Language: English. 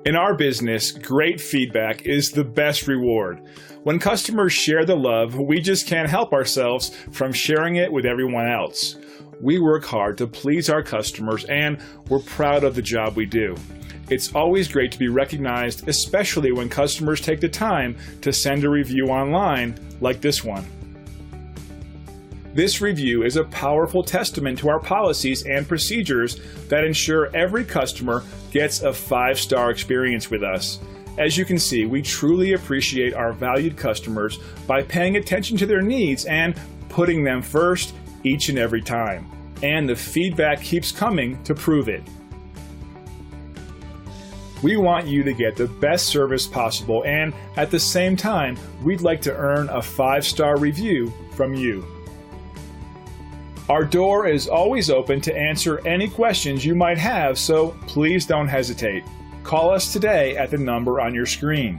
In our business, great feedback is the best reward. When customers share the love, we just can't help ourselves from sharing it with everyone else. We work hard to please our customers, and we're proud of the job we do. It's always great to be recognized, especially when customers take the time to send a review online like this one. This review is a powerful testament to our policies and procedures that ensure every customer gets a 5-star experience with us. As you can see, we truly appreciate our valued customers by paying attention to their needs and putting them first each and every time. And the feedback keeps coming to prove it. We want you to get the best service possible, and at the same time, we'd like to earn a 5-star review from you. Our door is always open to answer any questions you might have, so please don't hesitate. Call us today at the number on your screen.